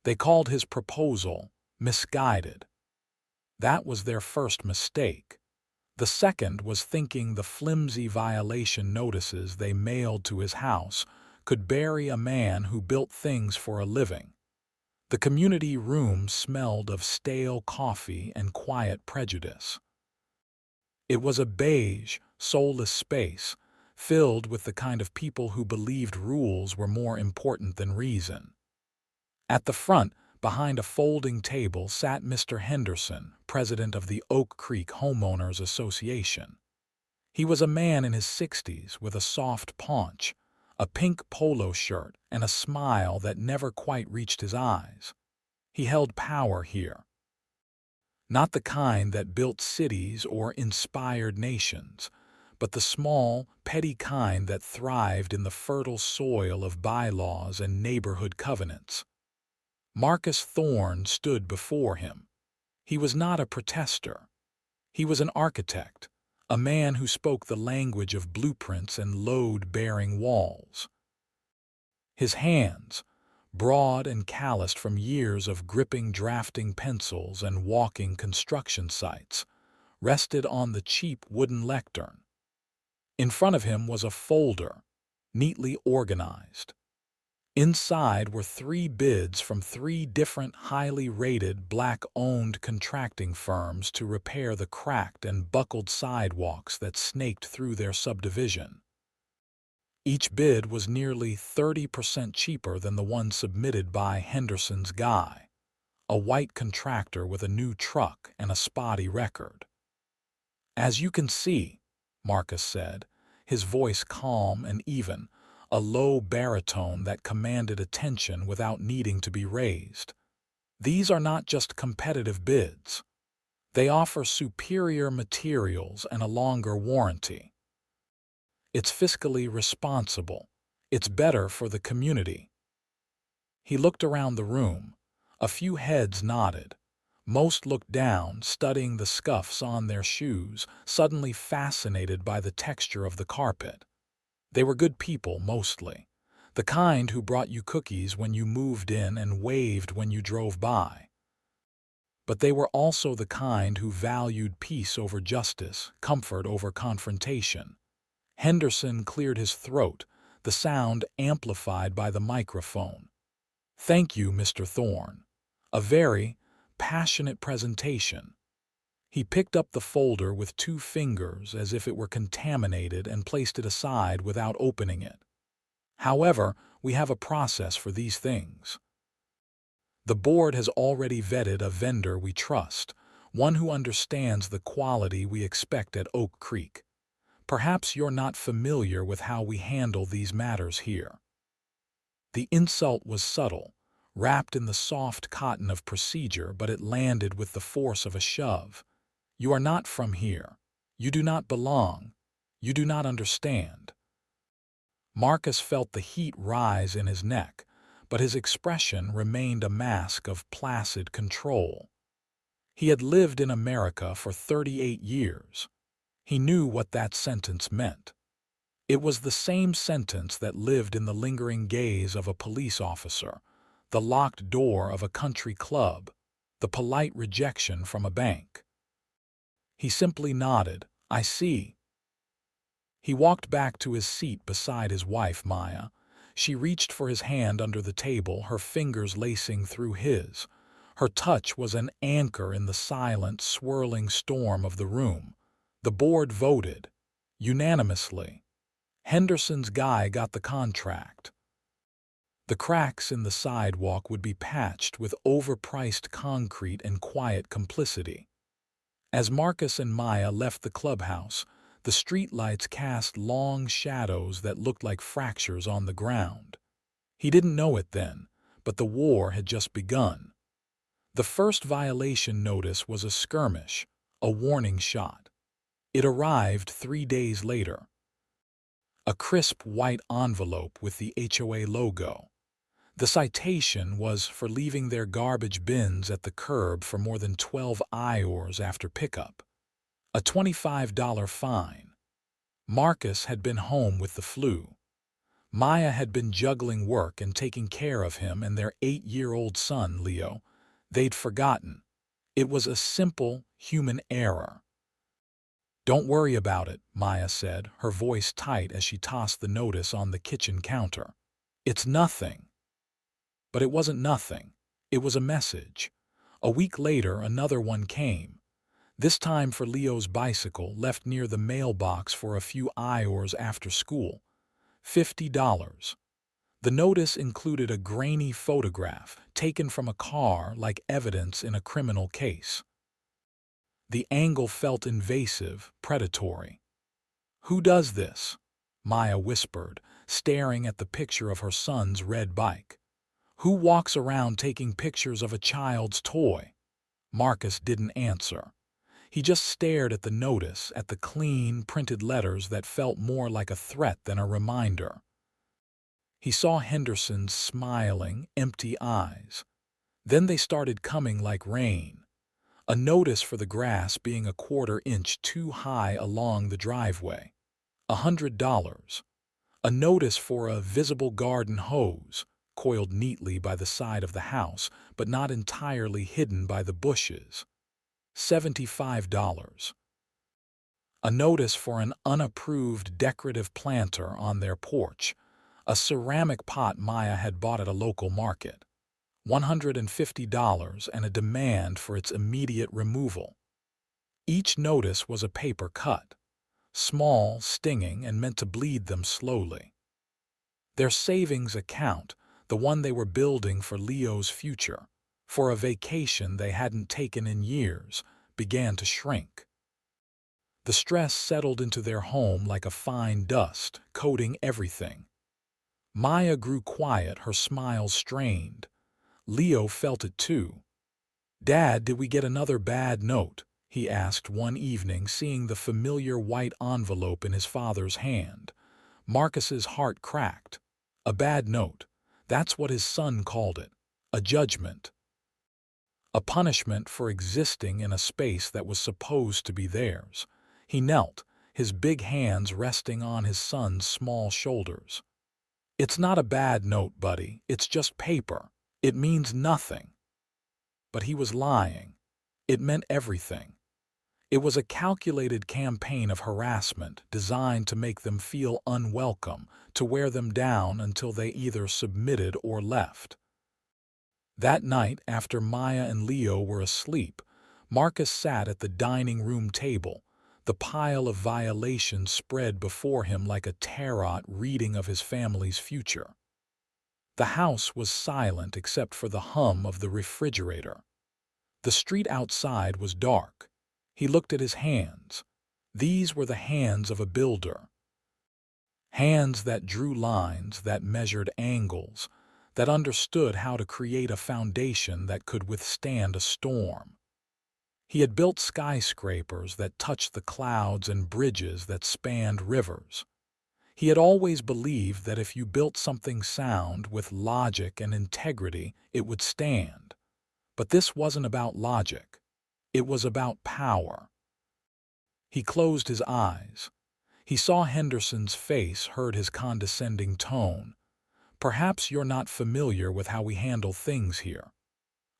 They called his proposal misguided. That was their first mistake. The second was thinking the flimsy violation notices they mailed to his house could bury a man who built things for a living. The community room smelled of stale coffee and quiet prejudice. It was a beige, soulless space, filled with the kind of people who believed rules were more important than reason. At the front, behind a folding table, sat Mr. Henderson, president of the Oak Creek Homeowners Association. He was a man in his 60s with a soft paunch, a pink polo shirt, and a smile that never quite reached his eyes. He held power here. Not the kind that built cities or inspired nations, but the small, petty kind that thrived in the fertile soil of bylaws and neighborhood covenants. Marcus Thorne stood before him. He was not a protester. He was an architect, a man who spoke the language of blueprints and load-bearing walls. His hands, broad and calloused from years of gripping drafting pencils and walking construction sites, rested on the cheap wooden lectern. In front of him was a folder, neatly organized. Inside were 3 bids from 3 different highly rated black-owned contracting firms to repair the cracked and buckled sidewalks that snaked through their subdivision. Each bid was nearly 30% cheaper than the one submitted by Henderson's guy, a white contractor with a new truck and a spotty record. "As you can see," Marcus said, his voice calm and even, a low baritone that commanded attention without needing to be raised. "These are not just competitive bids. They offer superior materials and a longer warranty. It's fiscally responsible. It's better for the community." He looked around the room. A few heads nodded. Most looked down, studying the scuffs on their shoes, suddenly fascinated by the texture of the carpet. They were good people, mostly. The kind who brought you cookies when you moved in and waved when you drove by. But they were also the kind who valued peace over justice, comfort over confrontation. Henderson cleared his throat, the sound amplified by the microphone. "Thank you, Mr. Thorne. A very passionate presentation." He picked up the folder with 2 fingers as if it were contaminated and placed it aside without opening it. "However, we have a process for these things. The board has already vetted a vendor we trust, one who understands the quality we expect at Oak Creek. Perhaps you're not familiar with how we handle these matters here." The insult was subtle, wrapped in the soft cotton of procedure, but it landed with the force of a shove. "You are not from here. You do not belong. You do not understand." Marcus felt the heat rise in his neck, but his expression remained a mask of placid control. He had lived in America for 38 years. He knew what that sentence meant. It was the same sentence that lived in the lingering gaze of a police officer, the locked door of a country club, the polite rejection from a bank. He simply nodded. "I see." He walked back to his seat beside his wife, Maya. She reached for his hand under the table, her fingers lacing through his. Her touch was an anchor in the silent, swirling storm of the room. The board voted. Unanimously. Henderson's guy got the contract. The cracks in the sidewalk would be patched with overpriced concrete and quiet complicity. As Marcus and Maya left the clubhouse, the streetlights cast long shadows that looked like fractures on the ground. He didn't know it then, but the war had just begun. The first violation notice was a skirmish, a warning shot. It arrived 3 days later. A crisp white envelope with the HOA logo. The citation was for leaving their garbage bins at the curb for more than 12 hours after pickup. A $25 fine. Marcus had been home with the flu. Maya had been juggling work and taking care of him and their 8-year-old son, Leo. They'd forgotten. It was a simple human error. "Don't worry about it," Maya said, her voice tight as she tossed the notice on the kitchen counter. "It's nothing." But it wasn't nothing. It was a message. A week later, another one came. This time for Leo's bicycle, left near the mailbox for a few hours after school. $50. The notice included a grainy photograph taken from a car like evidence in a criminal case. The angle felt invasive, predatory. "Who does this?" Maya whispered, staring at the picture of her son's red bike. "Who walks around taking pictures of a child's toy?" Marcus didn't answer. He just stared at the notice, at the clean, printed letters that felt more like a threat than a reminder. He saw Henderson's smiling, empty eyes. Then they started coming like rain. A notice for the grass being a quarter-inch too high along the driveway. $100. A notice for a visible garden hose, coiled neatly by the side of the house, but not entirely hidden by the bushes. $75. A notice for an unapproved decorative planter on their porch, a ceramic pot Maya had bought at a local market. $150 and a demand for its immediate removal. Each notice was a paper cut, small, stinging, and meant to bleed them slowly. Their savings account, the one they were building for Leo's future, for a vacation they hadn't taken in years, began to shrink. The stress settled into their home like a fine dust, coating everything. Maya grew quiet, her smile strained. Leo felt it too. "Dad, did we get another bad note?" he asked one evening, seeing the familiar white envelope in his father's hand. Marcus's heart cracked. A bad note. That's what his son called it. A judgment. A punishment for existing in a space that was supposed to be theirs. He knelt, his big hands resting on his son's small shoulders. "It's not a bad note, buddy. It's just paper. It means nothing." But he was lying. It meant everything. It was a calculated campaign of harassment designed to make them feel unwelcome, to wear them down until they either submitted or left. That night, after Maya and Leo were asleep, Marcus sat at the dining room table, the pile of violations spread before him like a tarot reading of his family's future. The house was silent except for the hum of the refrigerator. The street outside was dark. He looked at his hands. These were the hands of a builder. Hands that drew lines, that measured angles, that understood how to create a foundation that could withstand a storm. He had built skyscrapers that touched the clouds and bridges that spanned rivers. He had always believed that if you built something sound with logic and integrity, it would stand. But this wasn't about logic. It was about power. He closed his eyes. He saw Henderson's face, heard his condescending tone. "Perhaps you're not familiar with how we handle things here."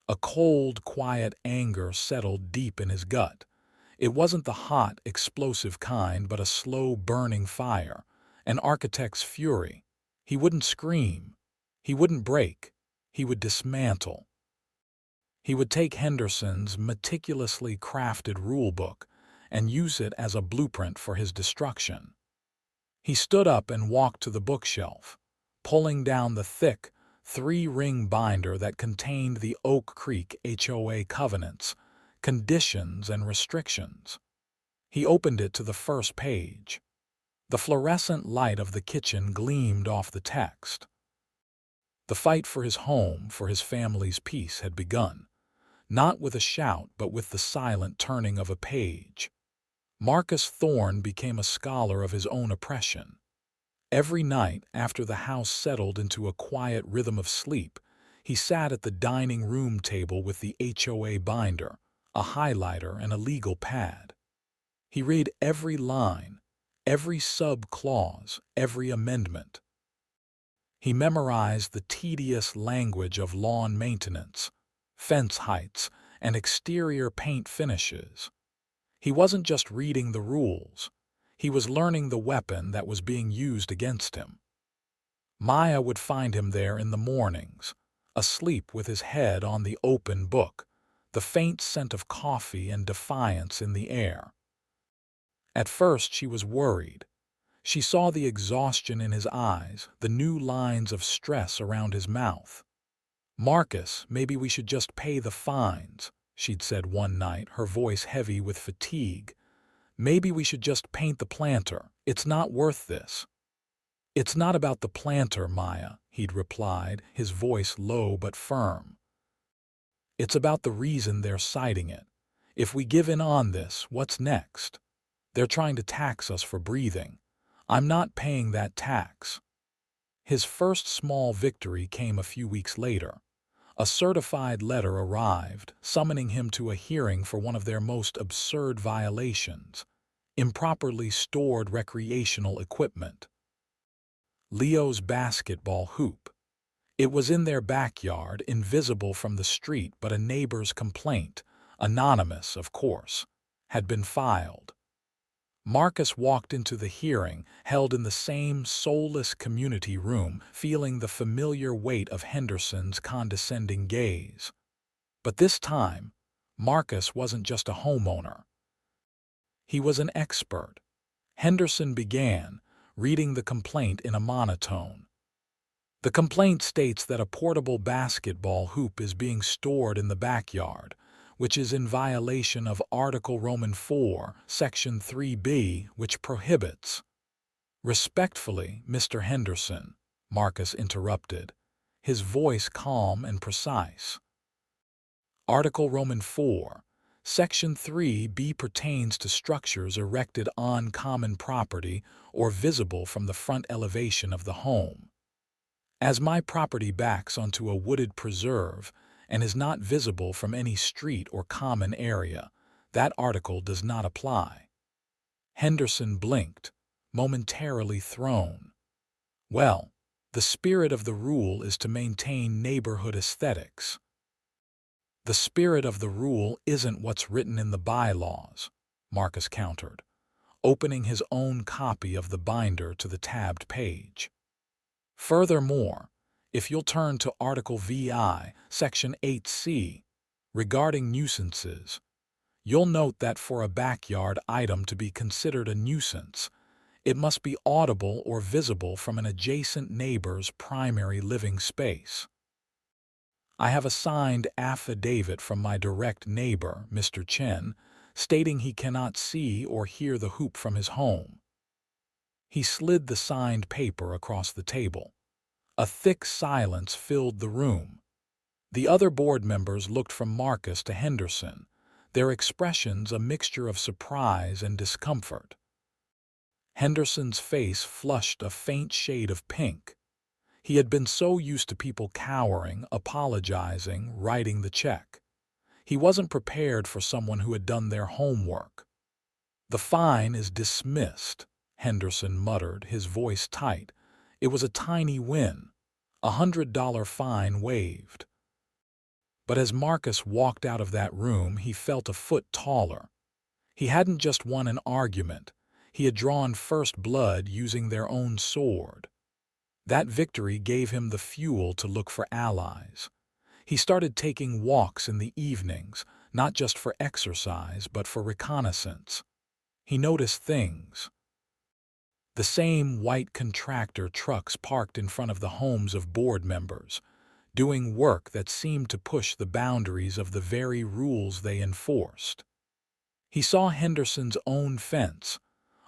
A cold, quiet anger settled deep in his gut. It wasn't the hot, explosive kind, but a slow, burning fire. An architect's fury. He wouldn't scream. He wouldn't break. He would dismantle. He would take Henderson's meticulously crafted rulebook and use it as a blueprint for his destruction. He stood up and walked to the bookshelf, pulling down the thick, 3-ring binder that contained the Oak Creek HOA covenants, conditions, and restrictions. He opened it to the first page. The fluorescent light of the kitchen gleamed off the text. The fight for his home, for his family's peace, had begun, not with a shout but with the silent turning of a page. Marcus Thorne became a scholar of his own oppression. Every night, after the house settled into a quiet rhythm of sleep, he sat at the dining room table with the HOA binder, a highlighter, and a legal pad. He read every line, every sub-clause, every amendment. He memorized the tedious language of lawn maintenance, fence heights, and exterior paint finishes. He wasn't just reading the rules. He was learning the weapon that was being used against him. Maya would find him there in the mornings, asleep with his head on the open book, the faint scent of coffee and defiance in the air. At first she was worried. She saw the exhaustion in his eyes, the new lines of stress around his mouth. "Marcus, maybe we should just pay the fines," she'd said one night, her voice heavy with fatigue. "Maybe we should just paint the planter. It's not worth this." "It's not about the planter, Maya," he'd replied, his voice low but firm. "It's about the reason they're citing it. If we give in on this, what's next? They're trying to tax us for breathing. I'm not paying that tax." His first small victory came a few weeks later. A certified letter arrived, summoning him to a hearing for one of their most absurd violations: improperly stored recreational equipment. Leo's basketball hoop. It was in their backyard, invisible from the street, but a neighbor's complaint, anonymous of course, had been filed. Marcus walked into the hearing, held in the same soulless community room, feeling the familiar weight of Henderson's condescending gaze. But this time, Marcus wasn't just a homeowner. He was an expert. Henderson began, reading the complaint in a monotone. The complaint states that a portable basketball hoop is being stored in the backyard, which is in violation of Article Roman 4, Section 3b, which prohibits. "Respectfully, Mr. Henderson," Marcus interrupted, his voice calm and precise. "Article Roman 4, Section 3b pertains to structures erected on common property or visible from the front elevation of the home. As my property backs onto a wooded preserve and is not visible from any street or common area, that article does not apply." Henderson blinked, momentarily thrown. Well, the spirit of the rule is to maintain neighborhood aesthetics. "The spirit of the rule isn't what's written in the bylaws," Marcus countered, opening his own copy of the binder to the tabbed page. "Furthermore, if you'll turn to Article VI, Section 8c, regarding nuisances, you'll note that for a backyard item to be considered a nuisance, it must be audible or visible from an adjacent neighbor's primary living space. I have a signed affidavit from my direct neighbor, Mr. Chen, stating he cannot see or hear the hoop from his home." He slid the signed paper across the table. A thick silence filled the room. The other board members looked from Marcus to Henderson, their expressions a mixture of surprise and discomfort. Henderson's face flushed a faint shade of pink. He had been so used to people cowering, apologizing, writing the check. He wasn't prepared for someone who had done their homework. "The fine is dismissed," Henderson muttered, his voice tight. It was a tiny win, $100 fine waived. But as Marcus walked out of that room, he felt a foot taller. He hadn't just won an argument. He had drawn first blood using their own sword. That victory gave him the fuel to look for allies. He started taking walks in the evenings, not just for exercise, but for reconnaissance. He noticed things. The same white contractor trucks parked in front of the homes of board members, doing work that seemed to push the boundaries of the very rules they enforced. He saw Henderson's own fence,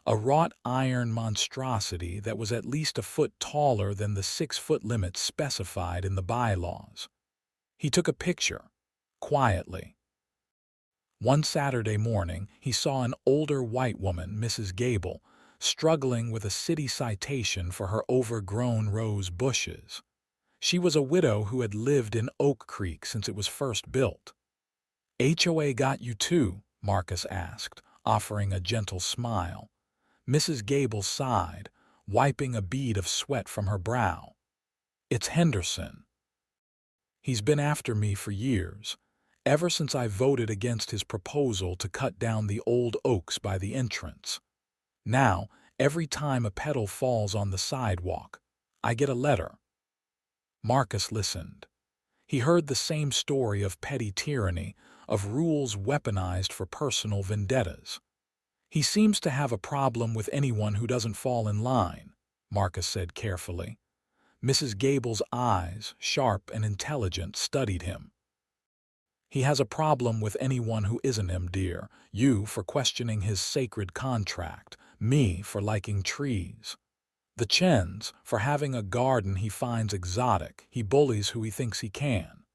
a wrought iron monstrosity that was at least a foot taller than the 6-foot limit specified in the bylaws. He took a picture, quietly. One Saturday morning, he saw an older white woman, Mrs. Gable, struggling with a city citation for her overgrown rose bushes. She was a widow who had lived in Oak Creek since it was first built. "HOA got you too?" Marcus asked, offering a gentle smile. Mrs. Gable sighed, wiping a bead of sweat from her brow. It's Henderson. He's been after me for years, ever since I voted against his proposal to cut down the old oaks by the entrance. Now, every time a petal falls on the sidewalk, I get a letter. Marcus listened. He heard the same story of petty tyranny, of rules weaponized for personal vendettas. He seems to have a problem with anyone who doesn't fall in line, Marcus said carefully. Mrs. Gable's eyes, sharp and intelligent, studied him. He has a problem with anyone who isn't him, dear. You for questioning his sacred contract, me for liking trees. The Chens for having a garden he finds exotic. He bullies who he thinks he can.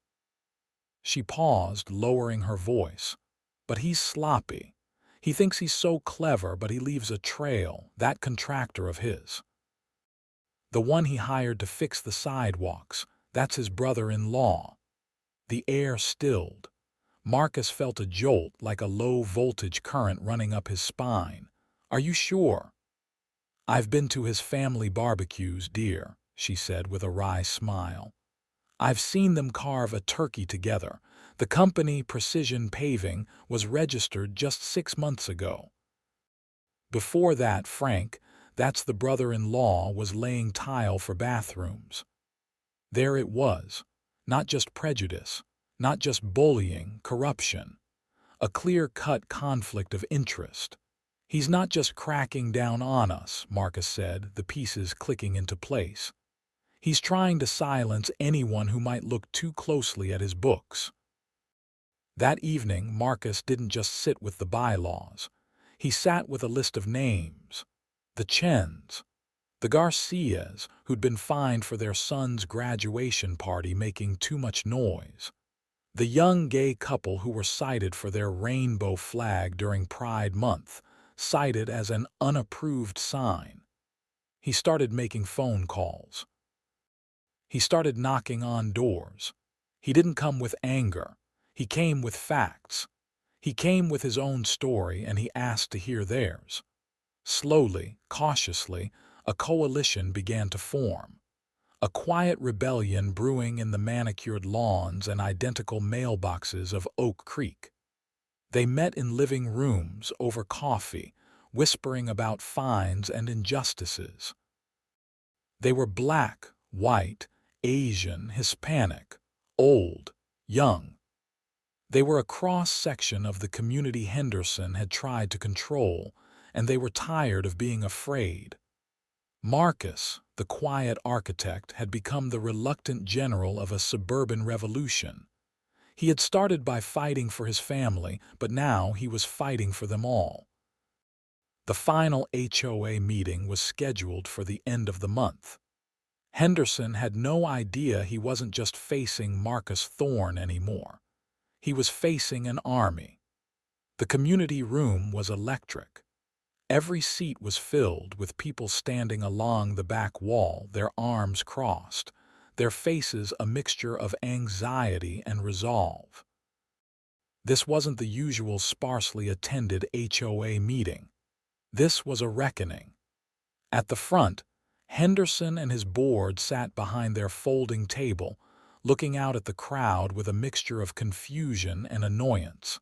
She paused, lowering her voice. But he's sloppy. He thinks he's so clever, but he leaves a trail, that contractor of his. The one he hired to fix the sidewalks, that's his brother-in-law. The air stilled. Marcus felt a jolt like a low-voltage current running up his spine. Are you sure? I've been to his family barbecues, dear, she said with a wry smile. I've seen them carve a turkey together. The company, Precision Paving, was registered just 6 months ago. Before that, Frank, that's the brother-in-law, was laying tile for bathrooms. There it was. Not just prejudice, not just bullying, corruption. A clear-cut conflict of interest. He's not just cracking down on us, Marcus said, the pieces clicking into place. He's trying to silence anyone who might look too closely at his books. That evening, Marcus didn't just sit with the bylaws. He sat with a list of names. The Chens, the Garcias, who'd been fined for their son's graduation party making too much noise. The young gay couple who were cited for their rainbow flag during Pride Month, cited as an unapproved sign. He started making phone calls. He started knocking on doors. He didn't come with anger. He came with facts. He came with his own story, and he asked to hear theirs. Slowly, cautiously, a coalition began to form. A quiet rebellion brewing in the manicured lawns and identical mailboxes of Oak Creek. They met in living rooms over coffee, whispering about fines and injustices. They were black, white, Asian, Hispanic, old, young. They were a cross-section of the community Henderson had tried to control, and they were tired of being afraid. Marcus, the quiet architect, had become the reluctant general of a suburban revolution. He had started by fighting for his family, but now he was fighting for them all. The final HOA meeting was scheduled for the end of the month. Henderson had no idea he wasn't just facing Marcus Thorne anymore. He was facing an army. The community room was electric. Every seat was filled with people standing along the back wall, their arms crossed, their faces a mixture of anxiety and resolve. This wasn't the usual sparsely attended HOA meeting. This was a reckoning. At the front, Henderson and his board sat behind their folding table, looking out at the crowd with a mixture of confusion and annoyance.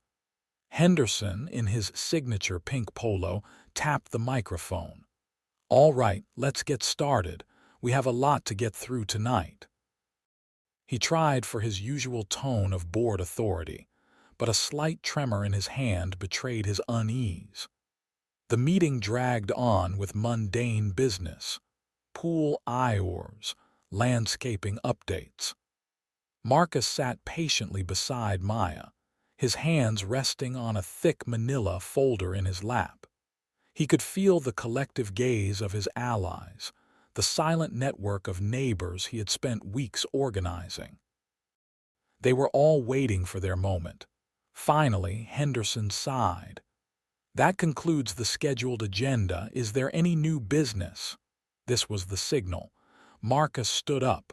Henderson, in his signature pink polo, tapped the microphone. "All right, let's get started. We have a lot to get through tonight." He tried for his usual tone of board authority, but a slight tremor in his hand betrayed his unease. The meeting dragged on with mundane business, pool IORs, landscaping updates. Marcus sat patiently beside Maya, his hands resting on a thick manila folder in his lap. He could feel the collective gaze of his allies, the silent network of neighbors he had spent weeks organizing. They were all waiting for their moment. Finally, Henderson sighed. "That concludes the scheduled agenda. Is there any new business?" This was the signal. Marcus stood up.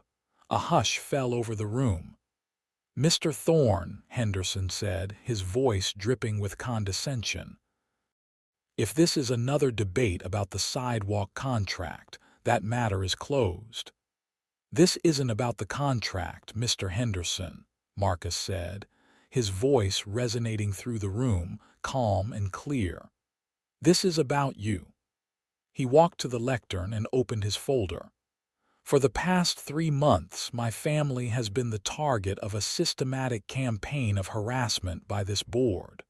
A hush fell over the room. "Mr. Thorne," Henderson said, his voice dripping with condescension, "if this is another debate about the sidewalk contract, that matter is closed." "This isn't about the contract, Mr. Henderson," Marcus said, his voice resonating through the room, calm and clear. "This is about you." He walked to the lectern and opened his folder. "For the past 3 months, my family has been the target of a systematic campaign of harassment by this board.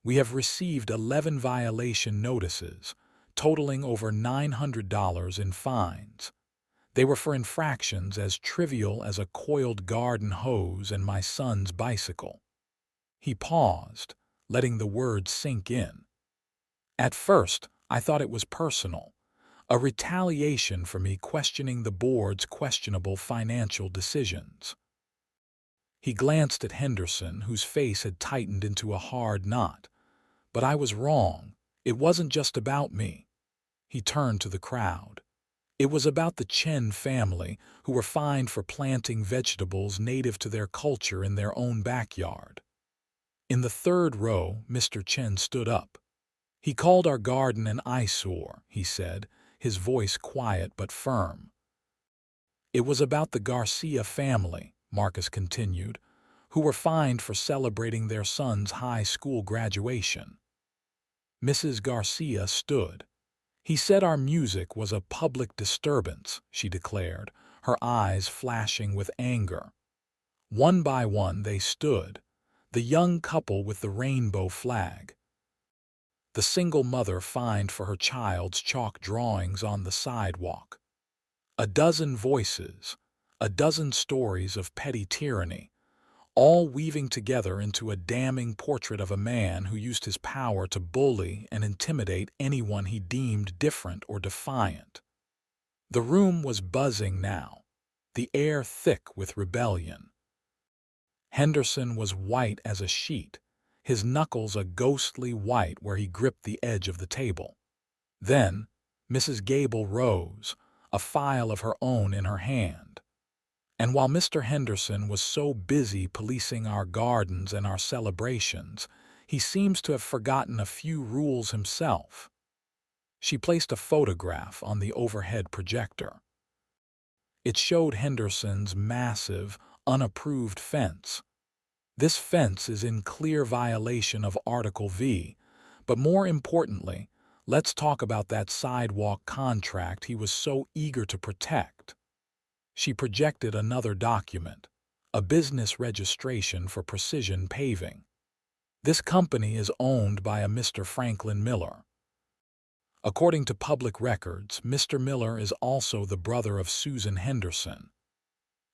We have received 11 violation notices, totaling over $900 in fines. They were for infractions as trivial as a coiled garden hose and my son's bicycle." He paused, letting the words sink in. "At first, I thought it was personal, a retaliation for me questioning the board's questionable financial decisions." He glanced at Henderson, whose face had tightened into a hard knot. "But I was wrong. It wasn't just about me." He turned to the crowd. "It was about the Chen family, who were fined for planting vegetables native to their culture in their own backyard." In the third row, Mr. Chen stood up. "He called our garden an eyesore," he said, his voice quiet but firm. "It was about the Garcia family," Marcus continued, "who were fined for celebrating their son's high school graduation." Mrs. Garcia stood. "He said our music was a public disturbance," she declared, her eyes flashing with anger. One by one they stood, the young couple with the rainbow flag, the single mother fined for her child's chalk drawings on the sidewalk. A dozen voices, a dozen stories of petty tyranny, all weaving together into a damning portrait of a man who used his power to bully and intimidate anyone he deemed different or defiant. The room was buzzing now, the air thick with rebellion. Henderson was white as a sheet, his knuckles a ghostly white where he gripped the edge of the table. Then Mrs. Gable rose, a file of her own in her hand. And while Mr. Henderson was so busy policing our gardens and our celebrations, he seems to have forgotten a few rules himself. She placed a photograph on the overhead projector. It showed Henderson's massive, unapproved fence. This fence is in clear violation of Article V, but more importantly, let's talk about that sidewalk contract he was so eager to protect. She projected another document, a business registration for Precision Paving. This company is owned by a Mr. Franklin Miller. According to public records, Mr. Miller is also the brother of Susan Henderson.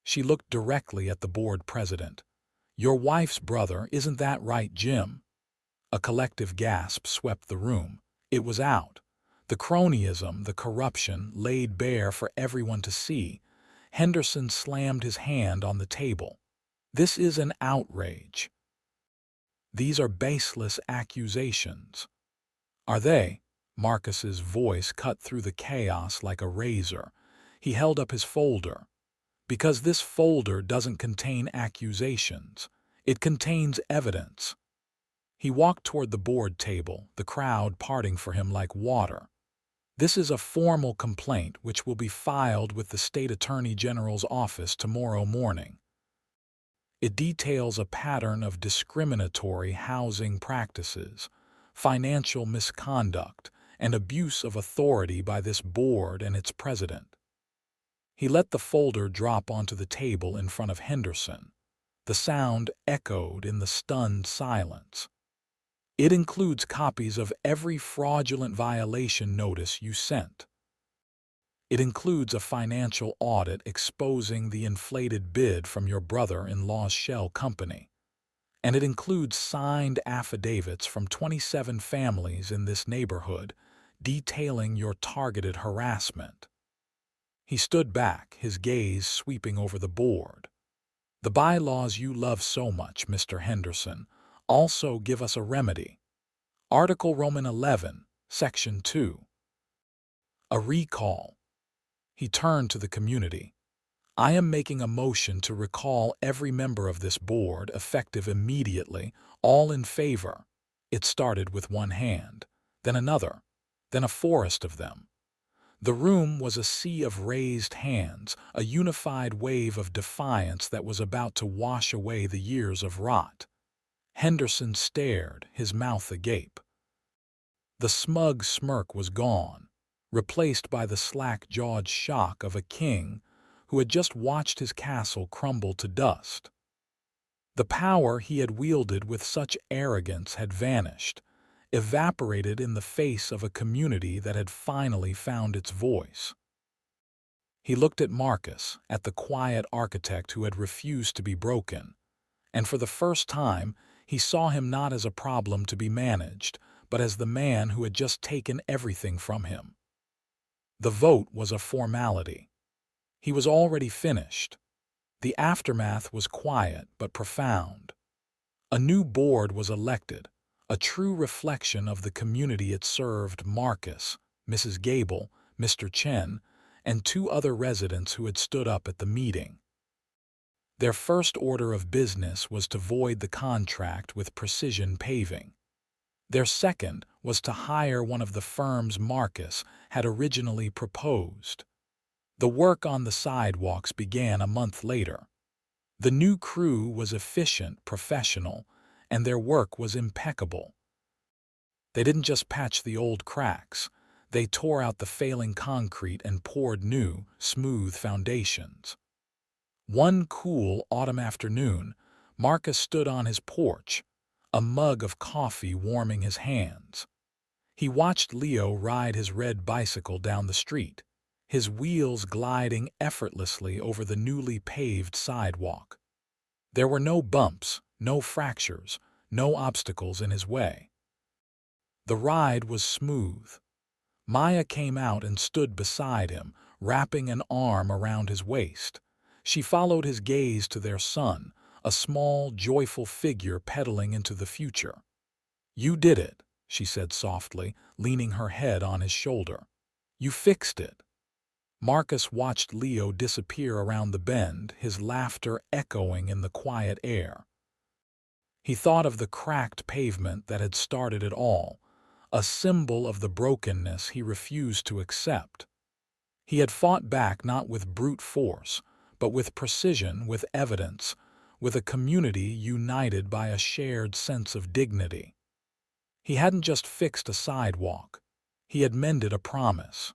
She looked directly at the board president. "Your wife's brother, isn't that right, Jim?" A collective gasp swept the room. It was out. The cronyism, the corruption, laid bare for everyone to see. Henderson slammed his hand on the table. "This is an outrage. These are baseless accusations." "Are they?" Marcus's voice cut through the chaos like a razor. He held up his folder. "Because this folder doesn't contain accusations. It contains evidence." He walked toward the board table, the crowd parting for him like water. "This is a formal complaint which will be filed with the State Attorney General's office tomorrow morning. It details a pattern of discriminatory housing practices, financial misconduct, and abuse of authority by this board and its president." He let the folder drop onto the table in front of Henderson. The sound echoed in the stunned silence. "It includes copies of every fraudulent violation notice you sent. It includes a financial audit exposing the inflated bid from your brother-in-law's shell company. And it includes signed affidavits from 27 families in this neighborhood detailing your targeted harassment." He stood back, his gaze sweeping over the board. "The bylaws you love so much, Mr. Henderson, also give us a remedy. Article Roman 11, Section 2. A recall." He turned to the community. "I am making a motion to recall every member of this board effective immediately, all in favor." It started with one hand, then another, then a forest of them. The room was a sea of raised hands, a unified wave of defiance that was about to wash away the years of rot. Henderson stared, his mouth agape. The smug smirk was gone, replaced by the slack-jawed shock of a king who had just watched his castle crumble to dust. The power he had wielded with such arrogance had vanished, evaporated in the face of a community that had finally found its voice. He looked at Marcus, at the quiet architect who had refused to be broken, and for the first time he saw him not as a problem to be managed, but as the man who had just taken everything from him. The vote was a formality. He was already finished. The aftermath was quiet but profound. A new board was elected, a true reflection of the community it served. Marcus, Mrs. Gable, Mr. Chen, and 2 other residents who had stood up at the meeting. Their first order of business was to void the contract with Precision Paving. Their second was to hire one of the firms Marcus had originally proposed. The work on the sidewalks began a month later. The new crew was efficient, professional, and their work was impeccable. They didn't just patch the old cracks. They tore out the failing concrete and poured new, smooth foundations. One cool autumn afternoon, Marcus stood on his porch, a mug of coffee warming his hands. He watched Leo ride his red bicycle down the street, his wheels gliding effortlessly over the newly paved sidewalk. There were no bumps, no fractures, no obstacles in his way. The ride was smooth. Maya came out and stood beside him, wrapping an arm around his waist. She followed his gaze to their son, a small, joyful figure pedaling into the future. "You did it," she said softly, leaning her head on his shoulder. "You fixed it." Marcus watched Leo disappear around the bend, his laughter echoing in the quiet air. He thought of the cracked pavement that had started it all, a symbol of the brokenness he refused to accept. He had fought back not with brute force, but with precision, with evidence, with a community united by a shared sense of dignity. He hadn't just fixed a sidewalk. He had mended a promise.